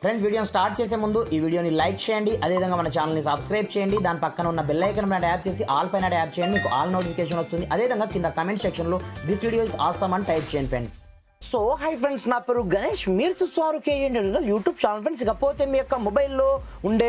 Friends వీడియోని start చేసే ముందు ఈ వీడియోని లైక్ చేయండి, అదేవిధంగా మన ఛానల్ని సబ్స్క్రైబ్ చేయండి. దాని పక్కన ఉన్న బెల్ ఐకాన్ పైన ట్యాప్ చేసి ఆల్ పైన ట్యాప్ చేయండి, మీకు ఆల్ నోటిఫికేషన్ వస్తుంది. అదేవిధంగా కింద కమెంట్ సెక్షన్లో దిస్ వీడియో ఇస్ ఆసమ్ అని టైప్ చేయండి ఫ్రెండ్స్. సో హై ఫ్రెండ్స్, నా పేరు గణేష్, మీరు చూస్తున్నారు కేజీ యూట్యూబ్ ఛానల్. ఫ్రెండ్స్, ఇకపోతే మీ యొక్క మొబైల్లో ఉండే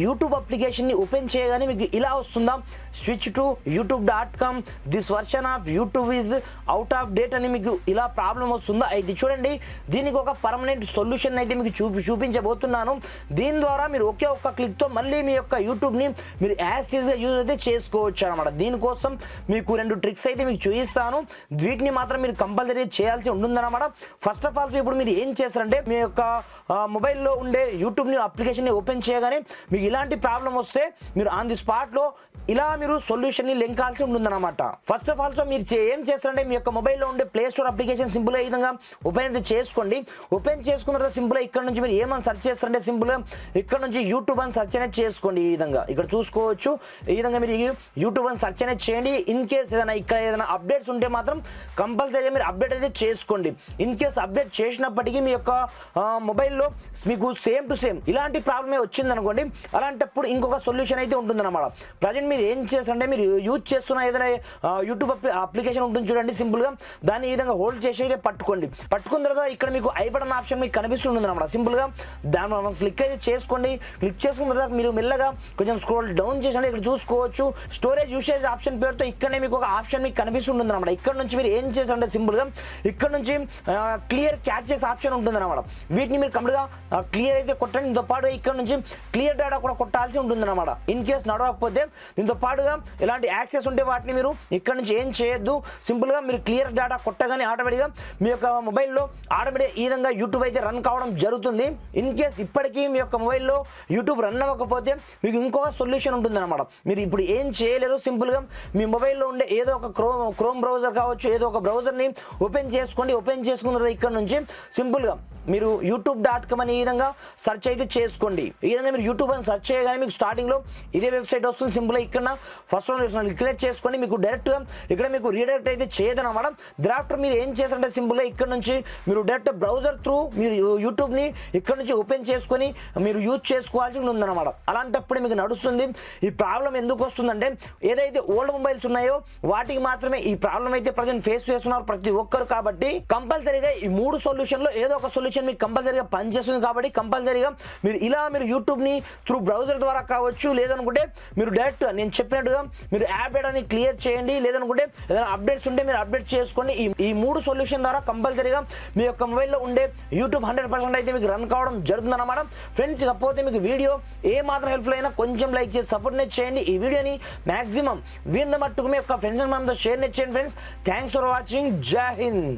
యూట్యూబ్ అప్లికేషన్ని ఓపెన్ చేయగానే మీకు ఇలా వస్తుందా, switch to youtube.com, this version of YouTube is out of date అని మీకు ఇలా ప్రాబ్లం వస్తుందా? అయితే చూడండి, దీనికి ఒక పర్మనెంట్ సొల్యూషన్ అయితే మీకు చూపించబోతున్నాను. దీని ద్వారా మీరు ఒకే ఒక్క క్లిక్తో మళ్ళీ మీ యొక్క యూట్యూబ్ని మీరు యాజ్ టీజ్గా యూజ్ అయితే చేసుకోవచ్చు అనమాట. దీనికోసం మీకు 2 ట్రిక్స్ అయితే మీకు చూపిస్తాను. వీటిని మాత్రం మీరు కంపల్సరీ చేయాల్సి ఉంటుందన్నమాట. ఫస్ట్ ఆఫ్ ఆల్ ఇప్పుడు మీరు ఏం చేస్తారంటే, మీ యొక్క మొబైల్లో ఉండే యూట్యూబ్ని అప్లికేషన్ని ఓపెన్ చేయగానే మీకు ఇలాంటి ప్రాబ్లం వస్తే మీరు ఆన్ ది స్పాట్లో ఇలా మీరు సొల్యూషన్ని లింకాల్సి ఉంటుందన్నమాట. ఫస్ట్ ఆఫ్ ఆల్ మీరు ఏం చేస్తారంటే, మీ యొక్క మొబైల్లో ఉండే ప్లే స్టోర్ అప్లికేషన్ సింపుల్గా ఈ విధంగా ఓపెన్ అయితే చేసుకోండి. ఓపెన్ చేసుకున్న తర్వాత సింపుల్గా ఇక్కడ నుంచి మీరు ఏమని సెర్చ్ చేస్తారంటే, సింపుల్గా ఇక్కడ నుంచి యూట్యూబ్ అని సెర్చ్ అనేది చేసుకోండి. ఈ విధంగా ఇక్కడ చూసుకోవచ్చు. ఈ విధంగా మీరు యూట్యూబ్ అని సెర్చ్ అనేది చేయండి. ఇన్ కేస్ ఇక్కడ ఏదైనా అప్డేట్స్ ఉంటే మాత్రం కంపల్సరీగా మీరు అప్డేట్ అయితే చేసుకోండి. ఇన్ కేస్ అప్డేట్ చేసినప్పటికీ మీ యొక్క మొబైల్లో మీకు సేమ్ టు సేమ్ ఇలాంటి ప్రాబ్లమే వచ్చిందనుకోండి, అలాంటప్పుడు ఇంకొక సొల్యూషన్ అయితే ఉంటుందన్నమాట. ప్రజెంట్ మీరు ఏం చేస్తారంటే, మీరు యూజ్ చేస్తున్న ఏదైనా యూట్యూబ్ అప్లికేషన్ ఉంటుంది చూడండి, సింపుల్గా దాన్ని ఈ విధంగా హోల్డ్ చేసి అయితే పట్టుకోండి. పట్టుకున్న తర్వాత ఇక్కడ మీకు ఐ బటన్ ఆప్షన్ మీకు కనిపిస్తుంది అనమాట. సింపుల్గా దాన్ని క్లిక్ అయితే చేసుకోండి. క్లిక్ చేసుకున్న తర్వాత మీరు మెల్లగా కొంచెం స్క్రోల్ డౌన్ చేసి ఇక్కడ చూసుకోవచ్చు. స్టోరేజ్ యూసేజ్ ఆప్షన్ పేరుతో ఇక్కడనే మీకు ఒక ఆప్షన్ మీకు కనిపిస్తుంది అనమాట. ఇక్కడ నుంచి మీరు ఏం చేస్తారంటే, సింపుల్గా ఇక్కడ నుంచి క్లియర్ క్యాచెస్ ఆప్షన్ ఉంటుంది అనమాట. వీటిని మీరు కంప్లీట్గా క్లియర్ అయితే కొట్టండి. దీంతో పాటు ఇక్కడ నుంచి క్లియర్ డేటా కూడా కొట్టాల్సి ఉంటుంది అనమాట. ఇన్ కేస్ నడవకపోతే దీంతో పాటుగా ఇలాంటి యాక్సెస్ ఉంటే వాటిని మీరు ఇక్కడ నుంచి ఏం చేయొద్దు. సింపుల్గా మీరు క్లియర్ డేటా కొట్టగానే ఆటోమేటిక్గా మీ యొక్క మొబైల్లో ఆటోమేటిక్ ఈ విధంగా యూట్యూబ్ అయితే రన్ కావడం జరుగుతుంది. ఇన్ కేస్ ఇప్పటికీ మీ యొక్క మొబైల్లో యూట్యూబ్ రన్ అవ్వకపోతే మీకు ఇంకొక సొల్యూషన్ ఉంటుంది అనమాట. మీరు ఇప్పుడు ఏం చేయలేరు, సింపుల్గా మీ మొబైల్లో ఉండే ఏదో ఒక క్రోమ్ బ్రౌజర్ కావచ్చు, ఏదో ఒక బ్రౌజర్ని ఓపెన్ చేసుకోండి. ఓపెన్ చేసుకున్న తర్వాత ఇక్కడ నుంచి సింపుల్గా మీరు youtube.com అని ఈ విధంగా సెర్చ్ అయితే చేసుకోండి. ఈ విధంగా మీరు యూట్యూబ్ అని సెర్చ్ చేయగానే మీకు స్టార్టింగ్లో ఇదే వెబ్సైట్ వస్తుంది. సింపుల్గా ఇక్కడ ఫస్ట్ క్లిక్ చేసుకొని మీకు డైరెక్ట్గా ఇక్కడ మీకు రీడైరెక్ట్ అయితే చేయదన్నమాట. డ్రాఫ్టర్ మీరు ఏం చేస్తారంటే, సింపుల్గా ఇక్కడ నుంచి మీరు డైరెక్ట్ బ్రౌజర్ త్రూ మీరు యూట్యూబ్ని ఇక్కడ నుంచి ఓపెన్ చేసుకొని మీరు యూజ్ చేసుకోవాల్సి ఉందన్నమాట. అలాంటప్పుడు మీకు నడుస్తుంది. ఈ ప్రాబ్లం ఎందుకు వస్తుందంటే, ఏదైతే ఓల్డ్ మొబైల్స్ ఉన్నాయో వాటికి మాత్రమే ఈ ప్రాబ్లం అయితే ప్రజెంట్ ఫేస్ చేస్తున్నారు ప్రతి ఒక్కరు. కాబట్టి కంపల్సరీగా ఈ 3 సొల్యూషన్లో ఏదో ఒక సొల్యూషన్ మీకు కంపల్సరీగా పనిచేస్తుంది. కాబట్టి కంపల్సరీగా మీరు యూట్యూబ్ని త్రూ బ్రౌజర్ ద్వారా కావచ్చు, లేదనుకుంటే మీరు డైరెక్ట్ నేను చెప్పినట్టుగా మీరు యాప్ డేటాని క్లియర్ చేయండి, లేదనుకుంటే ఏదైనా అప్డేట్స్ ఉంటే మీరు అప్డేట్ చేసుకోండి. ఈ 3 సొల్యూషన్ ద్వారా కంపల్సరీగా మీ యొక్క మొబైల్లో ఉండే యూట్యూబ్ 100% అయితే మీకు రన్ కావడం జరుగుతుంది అన్నమాట. ఫ్రెండ్స్, ఇకపోతే మీకు వీడియో ఏ మాత్రం హెల్ప్ఫుల్ అయినా కొంచెం లైక్ చేసి సపోర్ట్ చేయండి. ఈ వీడియోని మాక్సిమం వీరిని మట్టుకు మీ యొక్క ఫ్రెండ్స్ అండ్ మనతో షేర్ చేయండి. Friends, thanks for watching. జై హింద్.